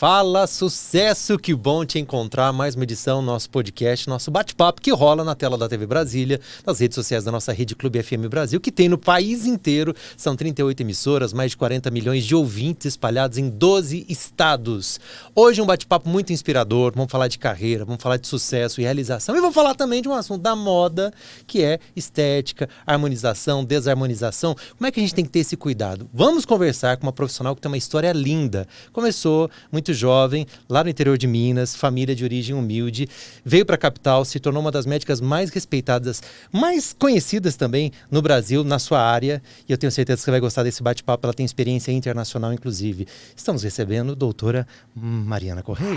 Fala, sucesso! Que bom te encontrar. Mais uma edição do nosso podcast, nosso bate-papo que rola na tela da TV Brasília, nas redes sociais da nossa rede Clube FM Brasil, que tem no país inteiro. São 38 emissoras, mais de 40 milhões de ouvintes espalhados em 12 estados. Hoje um bate-papo muito inspirador. Vamos falar de carreira, vamos falar de sucesso e realização. E vamos falar também de um assunto da moda, que é estética, harmonização, desarmonização. Como é que a gente tem que ter esse cuidado? Vamos conversar com uma profissional que tem uma história linda. Começou muito jovem, lá no interior de Minas, família de origem humilde, veio para a capital, se tornou uma das médicas mais respeitadas, mais conhecidas também no Brasil, na sua área, e eu tenho certeza que você vai gostar desse bate-papo, ela tem experiência internacional, inclusive. Estamos recebendo a doutora Mariana Correia.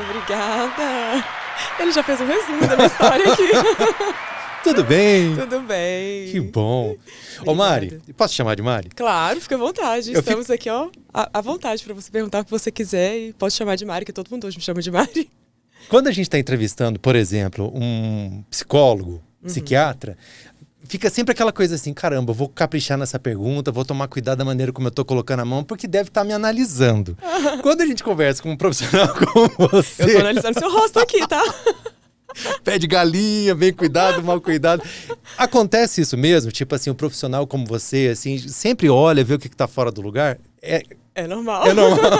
Obrigada! Ele já fez um resumo da minha história aqui. Tudo bem? Tudo bem. Que bom. Ô Mari, posso te chamar de Mari? Claro, fica à vontade. Estamos aqui, ó, à vontade para você perguntar o que você quiser e pode chamar de Mari, que todo mundo hoje me chama de Mari. Quando a gente está entrevistando, por exemplo, um psicólogo, psiquiatra, fica sempre aquela coisa assim, caramba, eu vou caprichar nessa pergunta, vou tomar cuidado da maneira como eu tô colocando a mão, porque deve estar me analisando. Quando a gente conversa com um profissional como você... Eu tô analisando seu rosto aqui, tá? Pé de galinha, bem cuidado, mal cuidado. Acontece isso mesmo? Tipo assim, um profissional como você, assim, sempre olha, vê o que tá fora do lugar? É normal. É normal.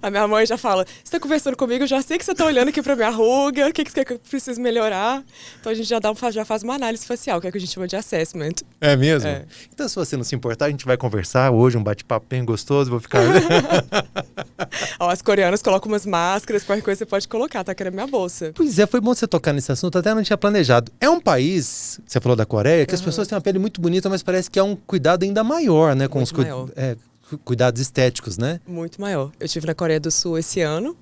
A minha mãe já fala, você tá conversando comigo, eu já sei que você tá olhando aqui pra minha ruga, o que você quer que eu preciso melhorar. Então a gente já faz uma análise facial, que é o que a gente chama de assessment. É mesmo? É. Então se você não se importar, a gente vai conversar hoje, um bate-papo bem gostoso, vou ficar... Ó, as coreanas colocam umas máscaras, qualquer coisa você pode colocar, tá aqui na minha bolsa. Pois é, foi bom você tocar nesse assunto, até não tinha planejado. É um país, você falou da Coreia, que as pessoas têm uma pele muito bonita, mas parece que é um cuidado ainda maior, né? Com Muito os maior. cuidados estéticos, né? Muito maior. Eu estive na Coreia do Sul esse ano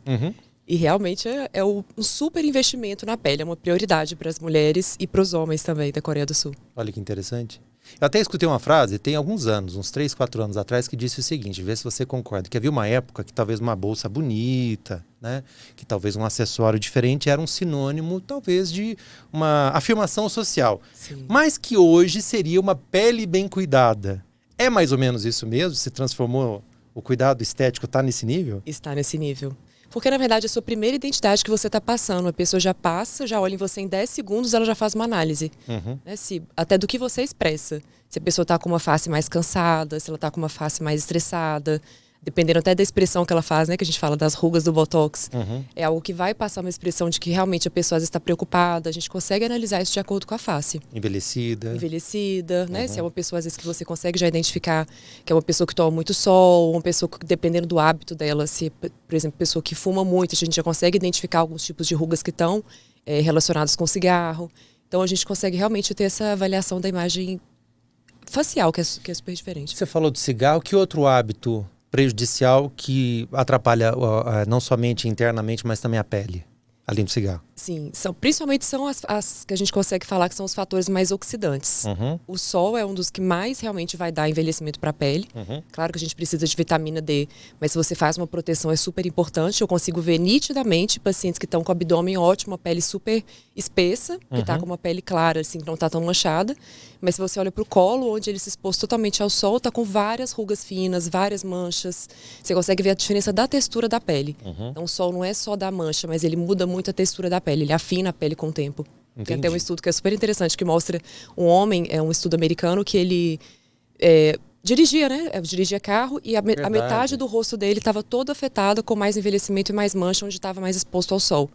e realmente é um super investimento na pele. É uma prioridade para as mulheres e para os homens também da Coreia do Sul. Olha que interessante. Eu até escutei uma frase, tem alguns anos, uns 3, 4 anos atrás, que disse o seguinte, vê se você concorda, que havia uma época que talvez uma bolsa bonita, né, que talvez um acessório diferente era um sinônimo, talvez, de uma afirmação social. Sim. Mas que hoje seria uma pele bem cuidada. É mais ou menos isso mesmo? Se transformou, o cuidado estético está nesse nível? Está nesse nível. Porque, na verdade, é a sua primeira identidade que você está passando. A pessoa já passa, já olha em você em 10 segundos, ela já faz uma análise. Né? Até do que você expressa. Se a pessoa está com uma face mais cansada, se ela está com uma face mais estressada. Dependendo até da expressão que ela faz, né? Que a gente fala das rugas do Botox. É algo que vai passar uma expressão de que realmente a pessoa às vezes está preocupada. A gente consegue analisar isso de acordo com a face. Envelhecida, né? Se é uma pessoa, às vezes, que você consegue já identificar que é uma pessoa que toma muito sol, uma pessoa que, dependendo do hábito dela, se, por exemplo, pessoa que fuma muito, a gente já consegue identificar alguns tipos de rugas que estão relacionados com cigarro. Então, a gente consegue realmente ter essa avaliação da imagem facial, que é super diferente. Você falou do cigarro, que outro hábito prejudicial que atrapalha não somente internamente, mas também a pele, além do cigarro? Sim, principalmente são as que a gente consegue falar que são os fatores mais oxidantes. O sol é um dos que mais realmente vai dar envelhecimento para a pele. Claro que a gente precisa de vitamina D, mas se você faz uma proteção é super importante. Eu consigo ver nitidamente pacientes que estão com o abdômen ótimo, a pele super espessa, que está com uma pele clara, assim, que não está tão manchada. Mas se você olha para o colo, onde ele se expôs totalmente ao sol, está com várias rugas finas, várias manchas. Você consegue ver a diferença da textura da pele. Então o sol não é só da mancha, mas ele muda muito a textura da pele. Ele afina a pele com o tempo. Entendi. Tem até um estudo que é super interessante, que mostra um homem, é um estudo americano, que ele dirigia, né? Dirigia carro e a metade do rosto dele estava todo afetado, com mais envelhecimento e mais mancha, onde estava mais exposto ao sol.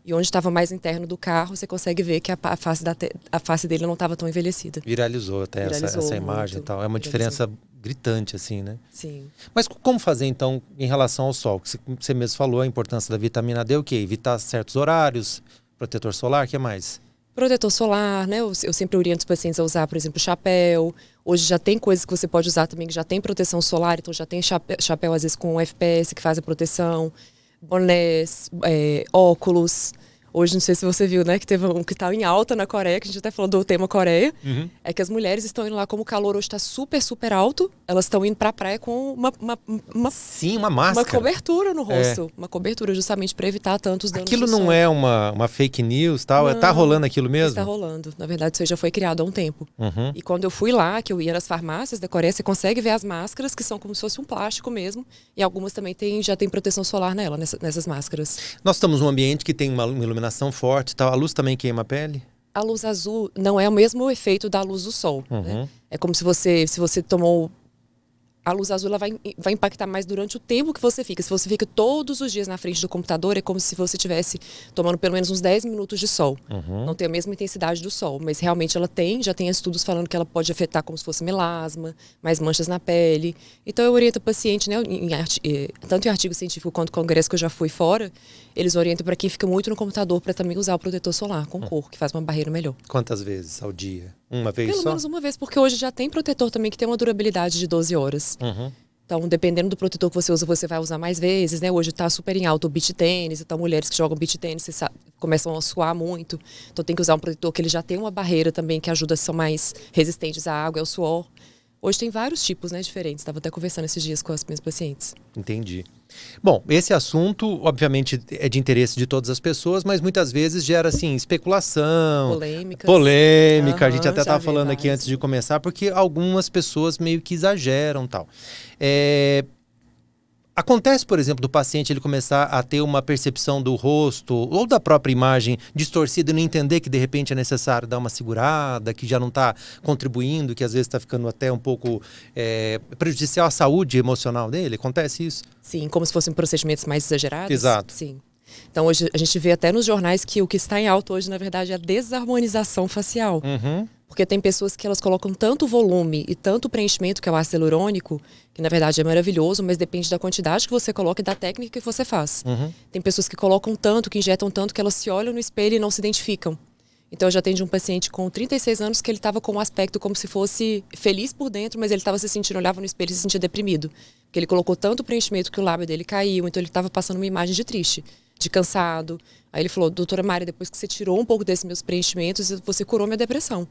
E onde estava mais interno do carro, você consegue ver que a face dele não estava tão envelhecida. Viralizou até essa imagem e tal. É uma diferença gritante, assim, né? Sim. Mas como fazer, então, em relação ao sol? Você mesmo falou a importância da vitamina D, o quê? Evitar certos horários, protetor solar, o que mais? Protetor solar, né? Eu sempre oriento os pacientes a usar, por exemplo, chapéu. Hoje já tem coisas que você pode usar também que já tem proteção solar, então já tem chapéu às vezes com FPS que faz a proteção, bonés, óculos. Hoje, não sei se você viu, né, que teve um que tá em alta na Coreia, que a gente até falou do tema Coreia, é que as mulheres estão indo lá, como o calor hoje tá super, super alto, elas estão indo pra praia com Sim, uma máscara. uma cobertura no rosto. Uma cobertura, justamente para evitar tantos danos Aquilo do não sol. é uma fake news, tal? Não, Tá rolando aquilo mesmo? Está rolando. Na verdade, isso aí já foi criado há um tempo. E quando eu fui lá, que eu ia nas farmácias da Coreia, você consegue ver as máscaras, que são como se fosse um plástico mesmo. E algumas também já tem proteção solar nessas máscaras. Nós estamos num ambiente que tem uma iluminação forte, tal. A luz também queima a pele? A luz azul não é o mesmo efeito da luz do sol. Né? É como se você tomou... A luz azul ela vai impactar mais durante o tempo que você fica. Se você fica todos os dias na frente do computador, é como se você estivesse tomando pelo menos uns 10 minutos de sol. Não tem a mesma intensidade do sol, mas realmente ela já tem estudos falando que ela pode afetar como se fosse melasma, mais manchas na pele. Então eu oriento o paciente, né, tanto em artigo científico quanto congresso que eu já fui fora, eles orientam para quem fica muito no computador para também usar o protetor solar com cor, que faz uma barreira melhor. Quantas vezes ao dia? Uma vez só? Pelo menos uma vez, porque hoje já tem protetor também que tem uma durabilidade de 12 horas. Então, dependendo do protetor que você usa, você vai usar mais vezes, né? Hoje tá super em alta o beach tênis, então mulheres que jogam beach tênis começam a suar muito. Então tem que usar um protetor que ele já tem uma barreira também que ajuda, são mais resistentes à água e ao suor. Hoje tem vários tipos, né, diferentes. Estava até conversando esses dias com as minhas pacientes. Entendi. Bom, esse assunto, obviamente, é de interesse de todas as pessoas, mas muitas vezes gera, assim, especulação. Polêmica. A gente até estava falando aqui antes de começar, porque algumas pessoas meio que exageram e tal. Acontece, por exemplo, do paciente ele começar a ter uma percepção do rosto ou da própria imagem distorcida e não entender que de repente é necessário dar uma segurada, que já não está contribuindo, que às vezes está ficando até um pouco prejudicial à saúde emocional dele? Acontece isso? Sim, como se fossem procedimentos mais exagerados. Exato. Sim. Então hoje a gente vê até nos jornais que o que está em alta hoje, na verdade, é a desarmonização facial. Porque tem pessoas que elas colocam tanto volume e tanto preenchimento, que é o ácido hialurônico, que na verdade é maravilhoso, mas depende da quantidade que você coloca e da técnica que você faz. Tem pessoas que colocam tanto, que injetam tanto, que elas se olham no espelho e não se identificam. Então eu já atendi um paciente com 36 anos que ele estava com um aspecto como se fosse feliz por dentro, mas ele estava se sentindo, olhava no espelho e se sentia deprimido. Porque ele colocou tanto preenchimento que o lábio dele caiu, então ele estava passando uma imagem de triste, de cansado. Aí ele falou, doutora Mari, depois que você tirou um pouco desses meus preenchimentos, você curou minha depressão.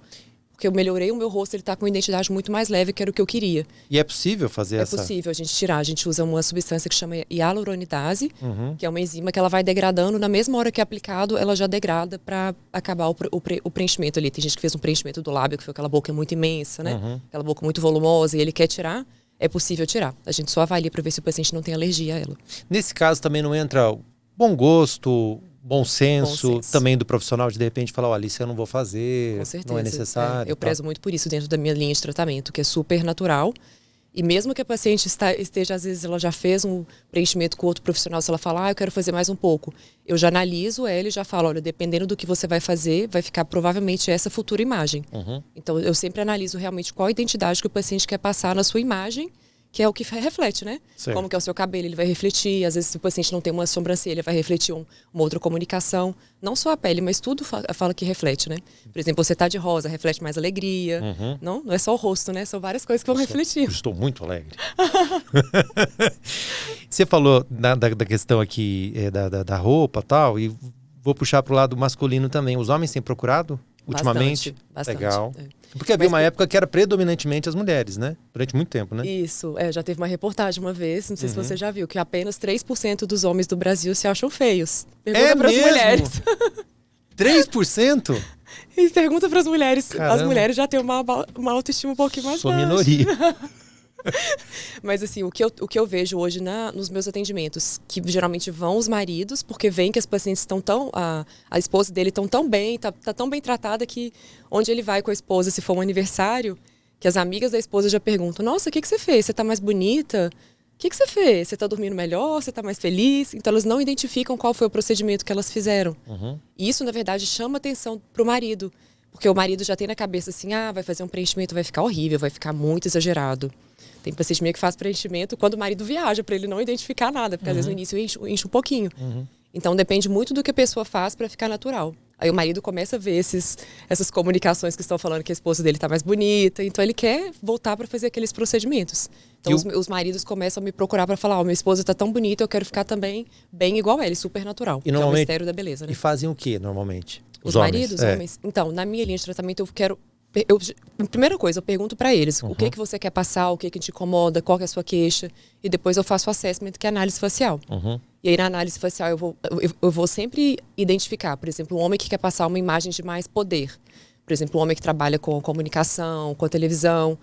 Porque eu melhorei o meu rosto, ele está com uma identidade muito mais leve, que era o que eu queria. E é possível fazer essa? É possível a gente tirar. A gente usa uma substância que chama hialuronidase, que é uma enzima que ela vai degradando. Na mesma hora que é aplicado, ela já degrada para acabar o preenchimento ali. Tem gente que fez um preenchimento do lábio, que foi aquela boca muito imensa, né? Aquela boca muito volumosa, e ele quer tirar. É possível tirar. A gente só avalia para ver se o paciente não tem alergia a ela. Nesse caso também não entra bom gosto, bom senso também do profissional de repente falar, olha, isso eu não vou fazer, com certeza, não é necessário. Eu prezo muito por isso dentro da minha linha de tratamento, que é super natural. E mesmo que a paciente esteja, às vezes ela já fez um preenchimento com outro profissional, se ela falar, eu quero fazer mais um pouco, eu já analiso ela e já falo, olha, dependendo do que você vai fazer, vai ficar provavelmente essa futura imagem. Então eu sempre analiso realmente qual a identidade que o paciente quer passar na sua imagem, que é o que reflete, né? Sim. Como que é o seu cabelo, ele vai refletir. Às vezes, se o paciente não tem uma sobrancelha, vai refletir uma outra comunicação. Não só a pele, mas tudo fala que reflete, né? Por exemplo, você tá de rosa, reflete mais alegria. Não é só o rosto, né? São várias coisas que vão refletir. Estou muito alegre. Você falou da questão aqui da roupa e tal, e vou puxar para o lado masculino também. Os homens têm procurado ultimamente? Bastante. Legal. Porque havia uma época que era predominantemente as mulheres, né? Durante muito tempo, né? Isso. Já teve uma reportagem uma vez, não sei se você já viu, que apenas 3% dos homens do Brasil se acham feios. Pergunta para as mulheres. 3%? E pergunta para as mulheres. Caramba. As mulheres já têm uma autoestima um pouquinho mais baixa. Sou minoria. Mas assim, o que eu vejo hoje nos meus atendimentos, que geralmente vão os maridos, porque veem que as pacientes estão a esposa dele estão tão bem, tá tão bem tratada que onde ele vai com a esposa, se for um aniversário, que as amigas da esposa já perguntam, nossa, o que você fez? Você tá mais bonita? O que você fez? Você tá dormindo melhor? Você tá mais feliz? Então elas não identificam qual foi o procedimento que elas fizeram. E isso, na verdade, chama atenção pro marido. Porque o marido já tem na cabeça assim, vai fazer um preenchimento, vai ficar horrível, vai ficar muito exagerado. Tem paciente meio que faz preenchimento quando o marido viaja, para ele não identificar nada, porque às vezes no início enche um pouquinho. Então depende muito do que a pessoa faz para ficar natural. Aí o marido começa a ver essas comunicações que estão falando que a esposa dele tá mais bonita. Então ele quer voltar para fazer aqueles procedimentos. Então os maridos começam a me procurar para falar, minha esposa tá tão bonita, eu quero ficar também bem igual ela, super natural. E que é o mistério da beleza, né? E fazem o que normalmente? Os maridos, homens? Então, na minha linha de tratamento eu quero... primeira coisa, eu pergunto para eles o que você quer passar, o que te incomoda, qual que é a sua queixa. E depois eu faço o assessment, que é a análise facial. E aí na análise facial eu vou sempre identificar, por exemplo, um homem que quer passar uma imagem de mais poder. Por exemplo, um homem que trabalha com comunicação, com a televisão.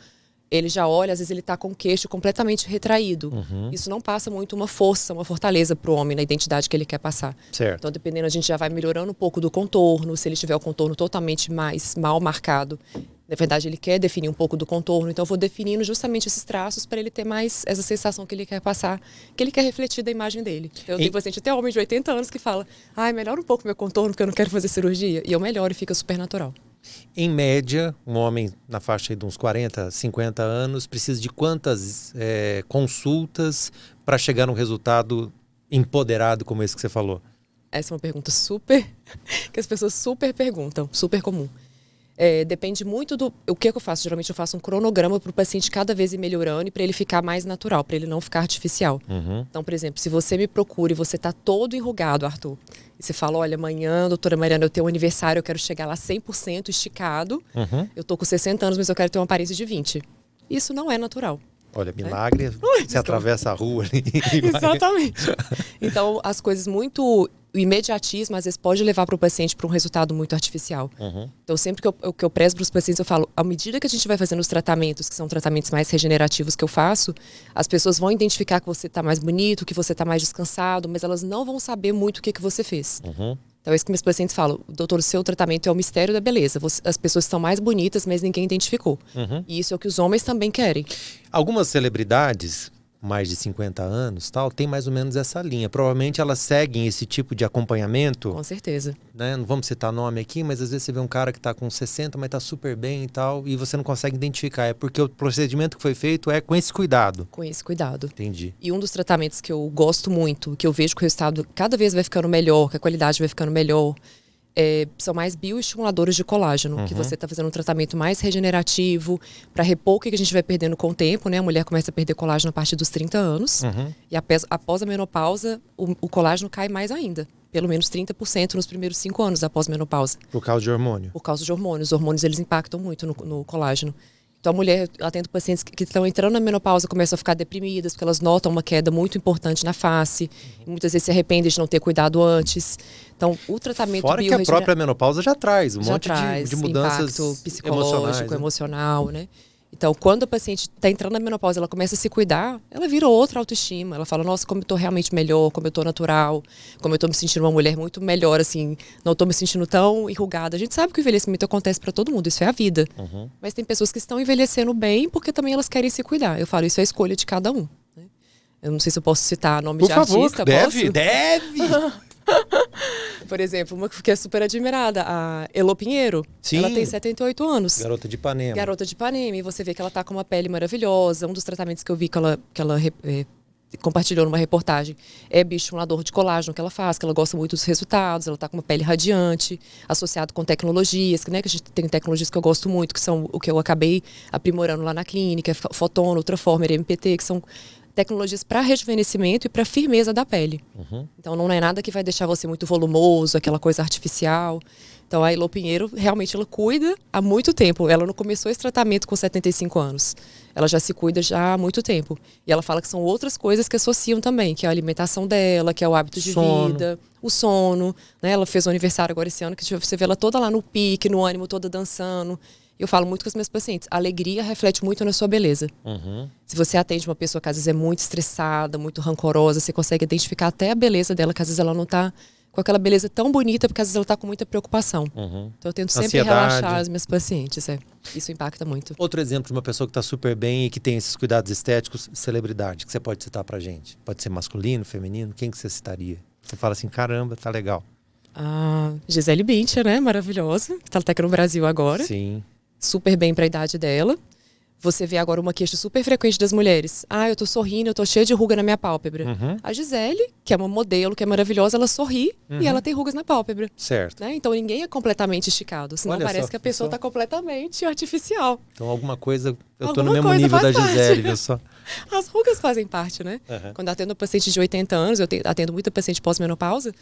Ele já olha, às vezes ele está com o queixo completamente retraído. Isso não passa muito uma força, uma fortaleza para o homem na identidade que ele quer passar. Certo. Então, dependendo, a gente já vai melhorando um pouco do contorno. Se ele tiver o contorno totalmente mais mal marcado, na verdade, ele quer definir um pouco do contorno. Então, eu vou definindo justamente esses traços para ele ter mais essa sensação que ele quer passar, que ele quer refletir da imagem dele. Eu tenho paciente até homem de 80 anos que fala, melhora um pouco meu contorno, porque eu não quero fazer cirurgia. E eu melhoro e fica super natural. Em média, um homem na faixa de uns 40, 50 anos precisa de quantas consultas para chegar num resultado empoderado como esse que você falou? Essa é uma pergunta que as pessoas super perguntam, super comum. Depende muito do... O que eu faço? Geralmente eu faço um cronograma para o paciente cada vez ir melhorando e para ele ficar mais natural, para ele não ficar artificial. Então, por exemplo, se você me procura e você está todo enrugado, Arthur, e você fala, olha, amanhã, doutora Mariana, eu tenho um aniversário, eu quero chegar lá 100% esticado, eu tô com 60 anos, mas eu quero ter uma aparência de 20. Isso não é natural. Olha, milagre, você atravessa a rua ali. Exatamente. Então, as coisas muito... O imediatismo, às vezes, pode levar para o paciente para um resultado muito artificial. Então, sempre que eu prezo para os pacientes, eu falo, à medida que a gente vai fazendo os tratamentos, que são tratamentos mais regenerativos que eu faço, as pessoas vão identificar que você está mais bonito, que você está mais descansado, mas elas não vão saber muito o que você fez. Então, é isso que meus pacientes falam, doutor, o seu tratamento é o mistério da beleza. As pessoas estão mais bonitas, mas ninguém identificou. E isso é o que os homens também querem. Algumas celebridades, mais de 50 anos, tal, tem mais ou menos essa linha. Provavelmente elas seguem esse tipo de acompanhamento. Com certeza. Né? Não vamos citar nome aqui, mas às vezes você vê um cara que está com 60, mas está super bem e tal, e você não consegue identificar. É porque o procedimento que foi feito é com esse cuidado. Com esse cuidado. Entendi. E um dos tratamentos que eu gosto muito, que eu vejo que o resultado cada vez vai ficando melhor, que a qualidade vai ficando melhor, são mais bioestimuladores de colágeno, que você está fazendo um tratamento mais regenerativo para repor o que a gente vai perdendo com o tempo, né? A mulher começa a perder colágeno a partir dos 30 anos e após a menopausa, o colágeno cai mais ainda. Pelo menos 30% nos primeiros 5 anos após a menopausa. Por causa de hormônio? Por causa de hormônios. Os hormônios, eles impactam muito no colágeno. Então, a mulher, atendo pacientes que estão entrando na menopausa, começam a ficar deprimidas, porque elas notam uma queda muito importante na face. E muitas vezes se arrependem de não ter cuidado antes. Então, o tratamento fora que a própria menopausa já traz um monte de mudanças impacto psicológico, emocional, né? Então, quando a paciente está entrando na menopausa, ela começa a se cuidar, ela vira outra autoestima. Ela fala, nossa, como eu estou realmente melhor, como eu estou natural, como eu estou me sentindo uma mulher muito melhor, assim, não estou me sentindo tão enrugada. A gente sabe que o envelhecimento acontece para todo mundo, isso é a vida. Mas tem pessoas que estão envelhecendo bem porque também elas querem se cuidar. Eu falo, isso é a escolha de cada um. Né? Eu não sei se eu posso citar nome de artista. Deve! Por exemplo, uma que é super admirada, a Elô Pinheiro. Sim. Ela tem 78 anos. Garota de Ipanema. Garota de Ipanema. E você vê que ela tá com uma pele maravilhosa. Um dos tratamentos que eu vi que ela compartilhou numa reportagem é bioestimulador de colágeno que ela faz, que ela gosta muito dos resultados. Ela tá com uma pele radiante, associado com tecnologias, né, que a gente tem tecnologias que eu gosto muito, que são o que eu acabei aprimorando lá na clínica, Fotono, Ultraformer, MPT, que são tecnologias para rejuvenescimento e para firmeza da pele. Então não é nada que vai deixar você muito volumoso, aquela coisa artificial. Então a Elô Pinheiro realmente ela cuida há muito tempo. Ela não começou esse tratamento com 75 anos. Ela já se cuida já há muito tempo. E ela fala que são outras coisas que associam também, que é a alimentação dela, que é o hábito de vida, o sono. Né? Ela fez o aniversário agora esse ano, que você vê ela toda lá no pique, no ânimo, toda dançando. Eu falo muito com os meus pacientes, a alegria reflete muito na sua beleza. Se você atende uma pessoa que às vezes é muito estressada, muito rancorosa, você consegue identificar até a beleza dela, que às vezes ela não está com aquela beleza tão bonita, porque às vezes ela está com muita preocupação. Então eu tento sempre relaxar os meus pacientes. Isso impacta muito. Outro exemplo de uma pessoa que está super bem e que tem esses cuidados estéticos, celebridade, que você pode citar pra gente? Pode ser masculino, feminino? Quem que você citaria? Você fala assim, caramba, tá legal. A Gisele Bündchen, né? Maravilhosa. Ela tá aqui no Brasil agora. Sim. Super bem para a idade dela. Você vê agora uma queixa super frequente das mulheres. Eu tô sorrindo, eu tô cheia de ruga na minha pálpebra. A Gisele, que é uma modelo, que é maravilhosa, ela sorri e ela tem rugas na pálpebra. Certo. Né? Então ninguém é completamente esticado. Senão Olha parece só, que a pessoa tá completamente artificial. Então alguma coisa, eu tô Alguma no mesmo coisa nível da faz parte. Gisele, viu só? As rugas fazem parte, né? Quando eu atendo paciente de 80 anos, atendo muita paciente pós-menopausa,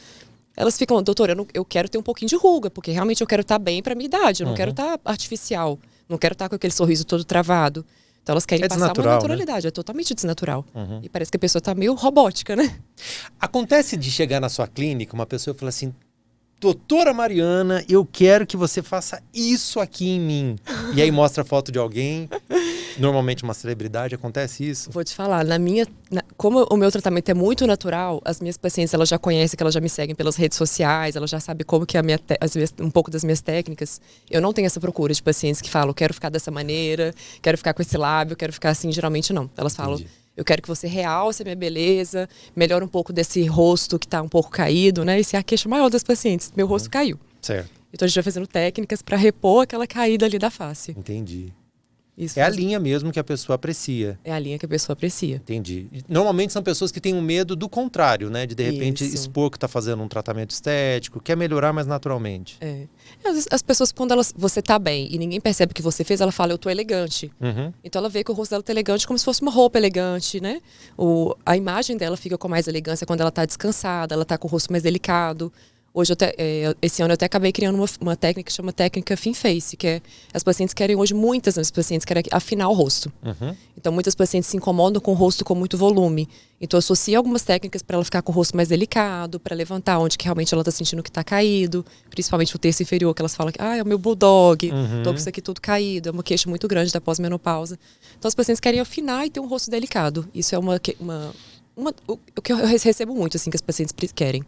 elas ficam, doutora, eu quero ter um pouquinho de ruga, porque realmente eu quero estar bem pra minha idade, eu não quero estar artificial, não quero estar com aquele sorriso todo travado. Então elas querem passar uma naturalidade, né? É totalmente desnatural. E parece que a pessoa tá meio robótica, né? Acontece de chegar na sua clínica, uma pessoa fala assim, doutora Mariana, eu quero que você faça isso aqui em mim. E aí mostra a foto de alguém, normalmente uma celebridade, acontece isso? Vou te falar, como o meu tratamento é muito natural, as minhas pacientes elas já conhecem, que elas já me seguem pelas redes sociais, elas já sabem como que é um pouco das minhas técnicas. Eu não tenho essa procura de pacientes que falam, quero ficar dessa maneira, quero ficar com esse lábio, quero ficar assim, geralmente não. Elas falam, eu quero que você realce a minha beleza, melhore um pouco desse rosto que tá um pouco caído, né? Esse é a queixa maior das pacientes, meu rosto caiu. Certo. Então a gente vai fazendo técnicas para repor aquela caída ali da face. Entendi. Isso É a linha mesmo que a pessoa aprecia. É a linha que a pessoa aprecia. Entendi. Normalmente são pessoas que têm um medo do contrário, né? De repente expor que está fazendo um tratamento estético, quer melhorar mais naturalmente. As pessoas, quando você tá bem e ninguém percebe o que você fez, ela fala, eu tô elegante. Então ela vê que o rosto dela tá elegante como se fosse uma roupa elegante, né? A imagem dela fica com mais elegância quando ela tá descansada, ela tá com o rosto mais delicado. Hoje, esse ano, eu até acabei criando uma técnica que chama técnica Fin Face, que é as pacientes querem hoje, muitas das pacientes querem afinar o rosto. Então, muitas pacientes se incomodam com o rosto com muito volume. Então, eu associo algumas técnicas para ela ficar com o rosto mais delicado, para levantar onde que realmente ela está sentindo que está caído, principalmente o terço inferior, que elas falam que é o meu bulldog, tô com isso aqui tudo caído, é uma queixa muito grande da pós-menopausa. Então, as pacientes querem afinar e ter um rosto delicado. Isso é o que eu recebo muito, assim, que as pacientes querem.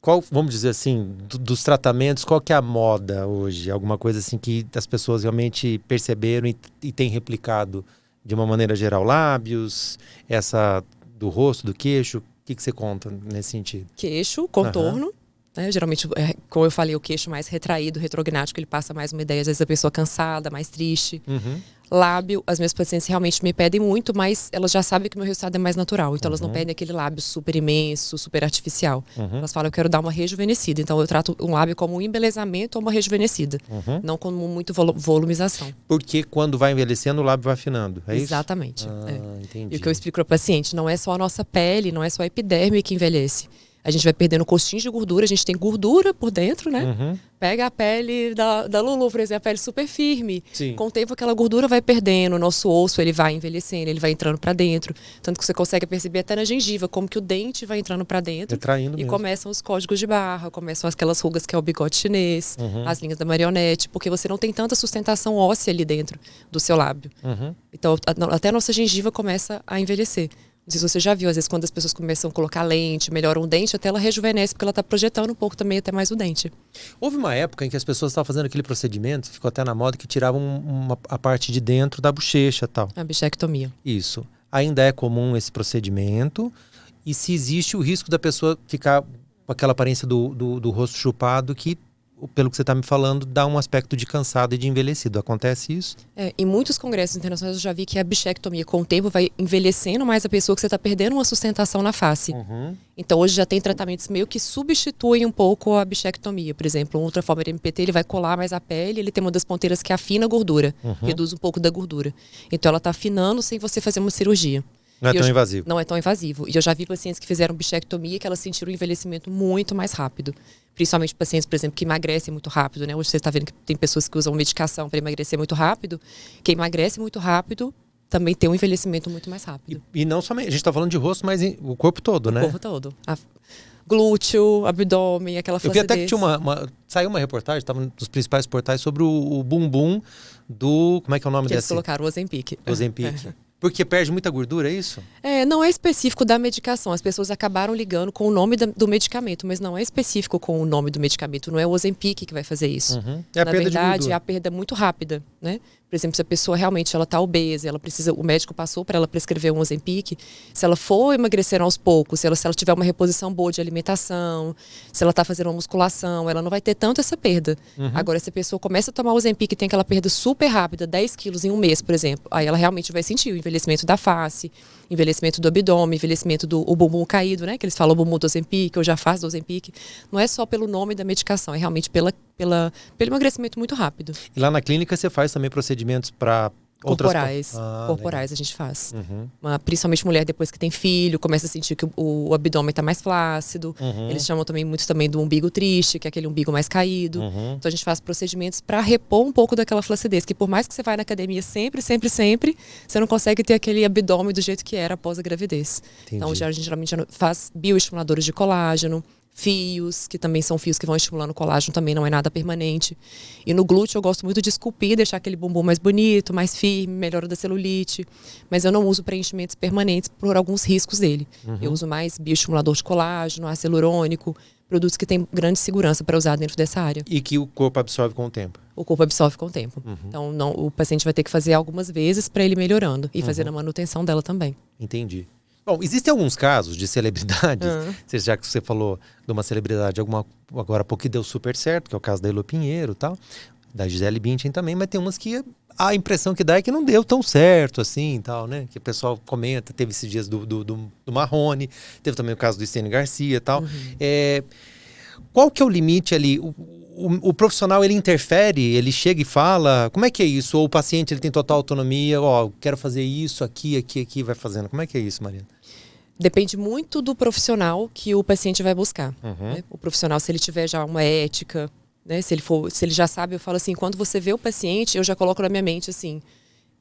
Qual, vamos dizer assim, dos tratamentos, qual que é a moda hoje? Alguma coisa assim que as pessoas realmente perceberam e têm replicado de uma maneira geral? Lábios, essa do rosto, do queixo? O que você conta nesse sentido? Queixo, contorno. Né? Geralmente, como eu falei, o queixo mais retraído, retrognático, ele passa mais uma ideia, às vezes, da pessoa cansada, mais triste. Lábio, as minhas pacientes realmente me pedem muito, mas elas já sabem que o meu resultado é mais natural. Então, elas não pedem aquele lábio super imenso, super artificial. Elas falam, eu quero dar uma rejuvenescida. Então, eu trato um lábio como um embelezamento ou uma rejuvenescida. Não como muito volumização. Porque quando vai envelhecendo, o lábio vai afinando, é isso? Exatamente. Entendi. E o que eu explico para o paciente, não é só a nossa pele, não é só a epiderme que envelhece. A gente vai perdendo costinhos de gordura, a gente tem gordura por dentro, né? Pega a pele da Lulu, por exemplo, a pele super firme. Sim. Com o tempo aquela gordura vai perdendo, o nosso osso ele vai envelhecendo, ele vai entrando para dentro. Tanto que você consegue perceber até na gengiva, como que o dente vai entrando para dentro. Retraindo mesmo. Começam os códigos de barra, começam aquelas rugas que é o bigode chinês, as linhas da marionete, porque você não tem tanta sustentação óssea ali dentro do seu lábio. Então até a nossa gengiva começa a envelhecer. Não sei se você já viu, às vezes, quando as pessoas começam a colocar lente, melhoram o dente, até ela rejuvenesce, porque ela está projetando um pouco também até mais o dente. Houve uma época em que as pessoas estavam fazendo aquele procedimento, ficou até na moda, que tiravam a parte de dentro da bochecha e tal. A bichectomia. Isso. Ainda é comum esse procedimento. E se existe o risco da pessoa ficar com aquela aparência do rosto chupado que, pelo que você está me falando, dá um aspecto de cansado e de envelhecido. Acontece isso? Em muitos congressos internacionais eu já vi que a bichectomia, com o tempo, vai envelhecendo mais a pessoa, que você está perdendo uma sustentação na face. Então hoje já tem tratamentos meio que substituem um pouco a bichectomia. Por exemplo, um ultraformer MPT, ele vai colar mais a pele, ele tem uma das ponteiras que afina a gordura, reduz um pouco da gordura. Então ela está afinando sem você fazer uma cirurgia. Não é tão invasivo. Não é tão invasivo. E eu já vi pacientes que fizeram bichectomia que elas sentiram o envelhecimento muito mais rápido. Principalmente pacientes, por exemplo, que emagrecem muito rápido, né? Hoje você está vendo que tem pessoas que usam medicação para emagrecer muito rápido. Quem emagrece muito rápido também tem um envelhecimento muito mais rápido. E não somente, a gente está falando de rosto, mas o corpo todo, né? O corpo todo. Glúteo, abdômen, aquela flacidez. Eu vi até que saiu uma reportagem, estava nos principais portais, sobre o bumbum do... Como é que é o nome que desse? Eles colocaram o Ozempic. Ozempic. Porque perde muita gordura, é isso? Não é específico da medicação. As pessoas acabaram ligando com o nome do medicamento, mas não é específico com o nome do medicamento. Não é o Ozempic que vai fazer isso. É a Na perda verdade, de gordura. é a perda muito rápida, né? Por exemplo, se a pessoa realmente ela está obesa, ela precisa, o médico passou para ela prescrever um Ozempic, se ela for emagrecendo aos poucos, se ela tiver uma reposição boa de alimentação, se ela está fazendo uma musculação, ela não vai ter tanto essa perda. Agora, se a pessoa começa a tomar o Ozempic e tem aquela perda super rápida, 10 quilos em um mês, por exemplo, aí ela realmente vai sentir o envelhecimento da face, envelhecimento do abdômen, envelhecimento do bumbum caído, né? Que eles falam o bumbum do Ozempic, ou já faz do Ozempic. Não é só pelo nome da medicação, é realmente pelo emagrecimento muito rápido. E lá na clínica você faz também procedimentos para corporais. Corporais a gente faz. Principalmente mulher depois que tem filho, começa a sentir que o abdômen está mais flácido. Eles chamam muito também do umbigo triste, que é aquele umbigo mais caído. Então a gente faz procedimentos para repor um pouco daquela flacidez, que por mais que você vá na academia sempre, você não consegue ter aquele abdômen do jeito que era após a gravidez. Entendi. Então a gente geralmente faz bioestimuladores de colágeno, fios, que também são fios que vão estimulando o colágeno, também não é nada permanente. E no glúteo eu gosto muito de esculpir, deixar aquele bumbum mais bonito, mais firme, melhora da celulite. Mas eu não uso preenchimentos permanentes por alguns riscos dele. Eu uso mais bioestimulador de colágeno, ácido hialurônico, produtos que têm grande segurança para usar dentro dessa área. E que o corpo absorve com o tempo. O corpo absorve com o tempo. Então o paciente vai ter que fazer algumas vezes para ele ir melhorando e fazer a manutenção dela também. Entendi. Bom, existem alguns casos de celebridades, já que você falou de uma celebridade agora há pouco que deu super certo, que é o caso da Elô Pinheiro e tal, da Gisele Bündchen também, mas tem umas que a impressão que dá é que não deu tão certo assim e tal, né? Que o pessoal comenta, teve esses dias do Marrone, teve também o caso do Stênio Garcia e tal. Qual que é o limite ali? O profissional, ele interfere, ele chega e fala, como é que é isso? Ou o paciente, ele tem total autonomia, quero fazer isso, aqui, vai fazendo. Como é que é isso, Mariana? Depende muito do profissional que o paciente vai buscar. Né? O profissional, se ele tiver já uma ética, né? Se ele já sabe, eu falo assim, quando você vê o paciente, eu já coloco na minha mente assim,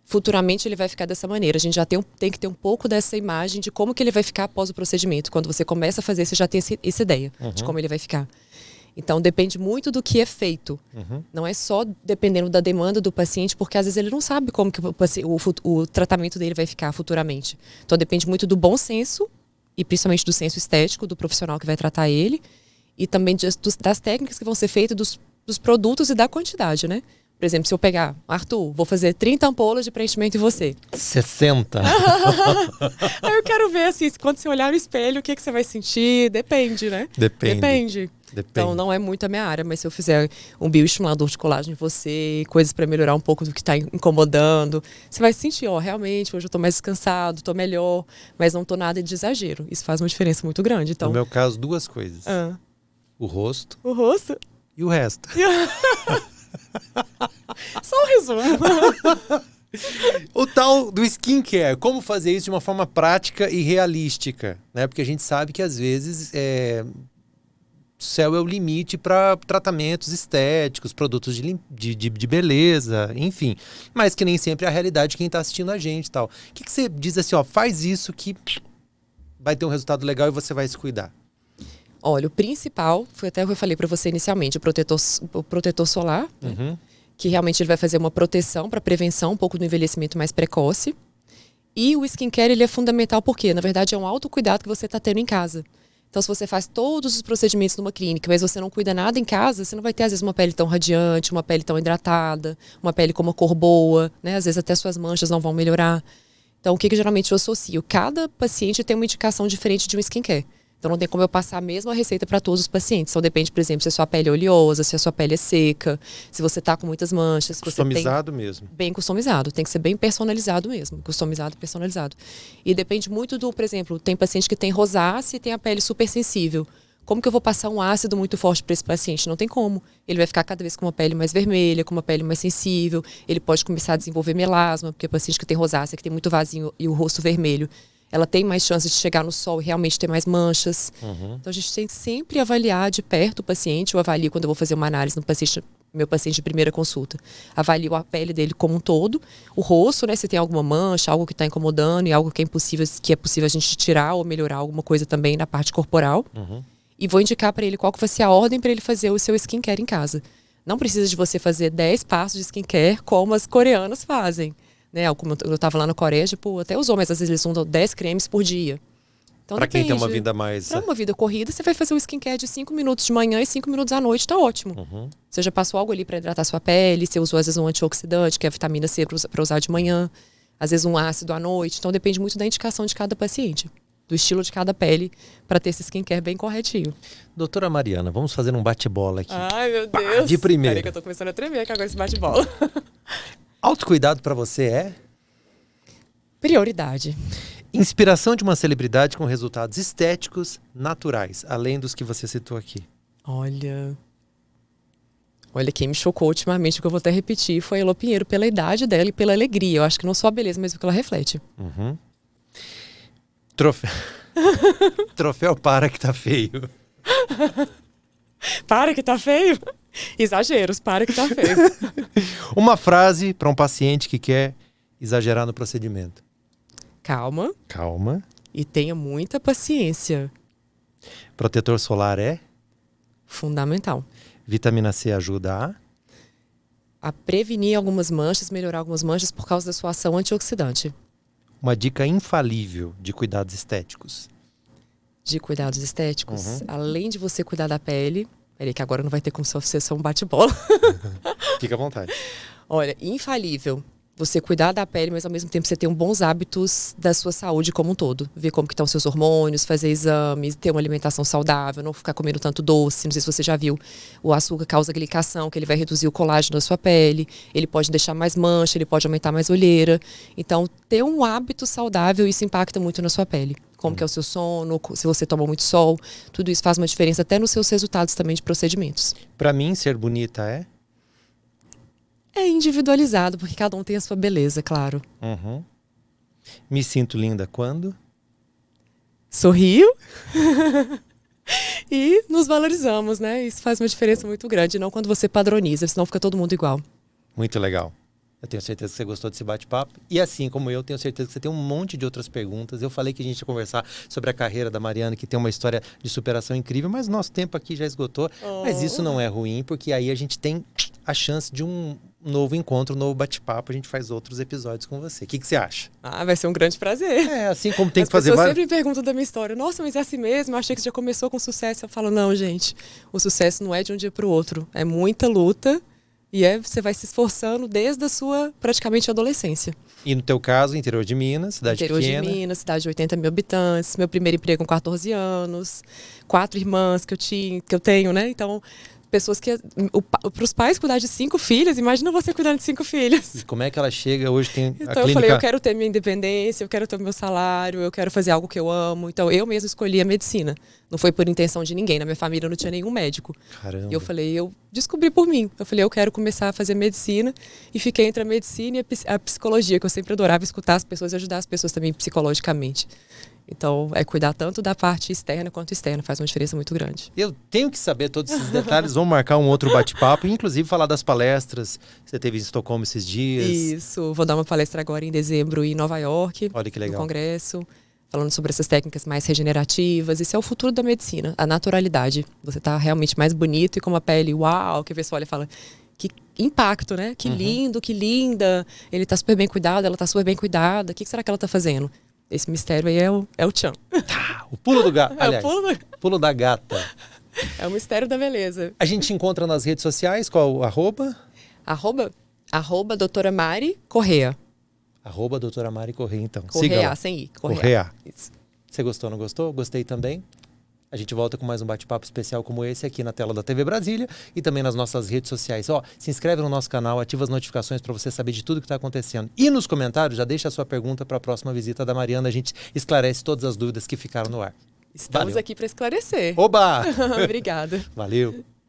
futuramente ele vai ficar dessa maneira. A gente já tem que ter um pouco dessa imagem de como que ele vai ficar após o procedimento. Quando você começa a fazer, você já tem essa ideia de como ele vai ficar. Então, depende muito do que é feito. Não é só dependendo da demanda do paciente, porque às vezes ele não sabe como que o tratamento dele vai ficar futuramente. Então, depende muito do bom senso, e principalmente do senso estético do profissional que vai tratar ele, e também das técnicas que vão ser feitas, dos produtos e da quantidade, né? Por exemplo, se eu pegar, Arthur, vou fazer 30 ampolas de preenchimento em você. 60. Aí eu quero ver, assim, quando você olhar no espelho, o que você vai sentir? Depende, né? Depende. Então, não é muito a minha área, mas se eu fizer um bioestimulador de colágeno em você, coisas para melhorar um pouco do que está incomodando, você vai sentir, realmente, hoje eu estou mais descansado, estou melhor, mas não estou nada de exagero. Isso faz uma diferença muito grande. Então, no meu caso, duas coisas. O rosto. O rosto. E o resto. Só um resumo. O tal do skincare, como fazer isso de uma forma prática e realística, né? Porque a gente sabe que às vezes o céu é o limite para tratamentos estéticos, produtos de beleza, enfim. Mas que nem sempre é a realidade de quem está assistindo a gente e tal. O que você diz assim, faz isso que vai ter um resultado legal e você vai se cuidar? Olha, o principal, foi até o que eu falei para você inicialmente, o protetor solar, né? Que realmente ele vai fazer uma proteção para prevenção um pouco do envelhecimento mais precoce. E o skincare, ele é fundamental porque, na verdade, é um autocuidado que você está tendo em casa. Então, se você faz todos os procedimentos numa clínica, mas você não cuida nada em casa, você não vai ter, às vezes, uma pele tão radiante, uma pele tão hidratada, uma pele com uma cor boa, né? Às vezes até suas manchas não vão melhorar. Então, o que geralmente eu associo? Cada paciente tem uma indicação diferente de um skincare. Então, não tem como eu passar a mesma receita para todos os pacientes. Então, depende, por exemplo, se a sua pele é oleosa, se a sua pele é seca, se você está com muitas manchas. Se customizado mesmo. Bem customizado. Tem que ser bem personalizado mesmo. Customizado e personalizado. E depende muito do, por exemplo, tem paciente que tem rosácea e tem a pele super sensível. Como que eu vou passar um ácido muito forte para esse paciente? Não tem como. Ele vai ficar cada vez com uma pele mais vermelha, com uma pele mais sensível. Ele pode começar a desenvolver melasma, porque o paciente que tem rosácea, que tem muito vasinho e o rosto vermelho, ela tem mais chances de chegar no sol e realmente ter mais manchas. Então, a gente tem que sempre avaliar de perto o paciente. Eu avalio quando eu vou fazer uma análise no paciente, meu paciente de primeira consulta. Avalio a pele dele como um todo. O rosto, né? Se tem alguma mancha, algo que está incomodando e algo que é possível a gente tirar ou melhorar alguma coisa também na parte corporal. E vou indicar para ele qual que vai ser a ordem para ele fazer o seu skincare em casa. Não precisa de você fazer 10 passos de skincare como as coreanas fazem. né? Como eu estava lá na Coreia, tipo, até os homens, às vezes, eles usam 10 cremes por dia. Então, pra quem tem uma vida mais... Pra uma vida corrida, você vai fazer o skincare de 5 minutos de manhã e 5 minutos à noite, tá ótimo. Você já passou algo ali para hidratar sua pele, você usou às vezes um antioxidante, que é a vitamina C para usar de manhã, às vezes um ácido à noite. Então depende muito da indicação de cada paciente, do estilo de cada pele, para ter esse skincare bem corretinho. Doutora Mariana, vamos fazer um bate-bola aqui. Ai, meu Deus. De primeira. Peraí que eu tô começando a tremer aqui agora esse bate-bola. Autocuidado para você é? Prioridade. Inspiração de uma celebridade com resultados estéticos naturais, além dos que você citou aqui. Olha, quem me chocou ultimamente, que eu vou até repetir, foi a Elô Pinheiro, pela idade dela e pela alegria. Eu acho que não só a beleza, mas o que ela reflete. Troféu para que tá feio. Para que tá feio? Exageros, para que tá feio. Uma frase para um paciente que quer exagerar no procedimento. Calma. Calma. E tenha muita paciência. Protetor solar é? Fundamental. Vitamina C ajuda a prevenir algumas manchas, melhorar algumas manchas por causa da sua ação antioxidante. Uma dica infalível de cuidados estéticos. De cuidados estéticos, além de você cuidar da pele... Peraí, que agora não vai ter como ser só um bate-bola. Fica à vontade. Olha, infalível. Você cuidar da pele, mas ao mesmo tempo você ter bons hábitos da sua saúde como um todo. Ver como que estão seus hormônios, fazer exames, ter uma alimentação saudável, não ficar comendo tanto doce. Não sei se você já viu, o açúcar causa glicação, que ele vai reduzir o colágeno da sua pele. Ele pode deixar mais mancha, ele pode aumentar mais olheira. Então, ter um hábito saudável, isso impacta muito na sua pele. Como que é o seu sono, se você toma muito sol. Tudo isso faz uma diferença até nos seus resultados também de procedimentos. Para mim, ser bonita é? É individualizado, porque cada um tem a sua beleza, claro. Me sinto linda quando? Sorrio. E nos valorizamos, né? Isso faz uma diferença muito grande, não quando você padroniza, senão fica todo mundo igual. Muito legal. Eu tenho certeza que você gostou desse bate-papo. E assim como eu, tenho certeza que você tem um monte de outras perguntas. Eu falei que a gente ia conversar sobre a carreira da Mariana, que tem uma história de superação incrível, mas nosso tempo aqui já esgotou. Mas isso não é ruim, porque aí a gente tem a chance de um novo encontro, um novo bate-papo. A gente faz outros episódios com você. O que você acha? Ah, vai ser um grande prazer. É, assim como tem que fazer... As pessoas sempre me perguntam da minha história. Nossa, mas é assim mesmo? Eu achei que você já começou com sucesso. Eu falo, não, gente. O sucesso não é de um dia para o outro. É muita luta. E você vai se esforçando desde a sua, praticamente, adolescência. E no teu caso, interior de Minas, cidade pequena? Interior de Minas, cidade de 80 mil habitantes. Meu primeiro emprego com 14 anos. 4 irmãs que eu tenho, né? Então, pessoas que... Para os pais cuidar de 5 filhas, imagina você cuidando de 5 filhas. E como é que ela chega? Hoje tem então, a clínica... eu falei, eu quero ter minha independência, eu quero ter o meu salário, eu quero fazer algo que eu amo. Então, eu mesma escolhi a medicina. Não foi por intenção de ninguém. Na minha família não tinha nenhum médico. Caramba. E eu falei, eu descobri por mim. Eu falei, eu quero começar a fazer medicina. E fiquei entre a medicina e a psicologia, que eu sempre adorava escutar as pessoas e ajudar as pessoas também psicologicamente. Então, é cuidar tanto da parte externa quanto externa. Faz uma diferença muito grande. Eu tenho que saber todos esses detalhes. Vamos marcar um outro bate-papo. Inclusive, falar das palestras. Você teve em Estocolmo esses dias. Isso. Vou dar uma palestra agora em dezembro em Nova York. Olha que legal. No congresso. Falando sobre essas técnicas mais regenerativas. Isso é o futuro da medicina. A naturalidade. Você tá realmente mais bonito e com uma pele, uau, que a pessoa olha e fala... Que impacto, né? Que lindo, que linda. Ele tá super bem cuidado, ela tá super bem cuidada. O que será que ela tá fazendo? Esse mistério aí é o tchan. O pulo do gato. Aliás, pulo da gata. É o mistério da beleza. A gente encontra nas redes sociais, qual o arroba? Arroba doutora Mari Correa. Arroba doutora Mari Correa, então. Correa, sem i. Correa. Isso. Você gostou, não gostou? Gostei também. A gente volta com mais um bate-papo especial como esse aqui na tela da TV Brasília e também nas nossas redes sociais. Se inscreve no nosso canal, ativa as notificações para você saber de tudo que está acontecendo. E nos comentários, já deixa a sua pergunta para a próxima visita da Mariana. A gente esclarece todas as dúvidas que ficaram no ar. Estamos aqui para esclarecer. Oba! Obrigada. Valeu.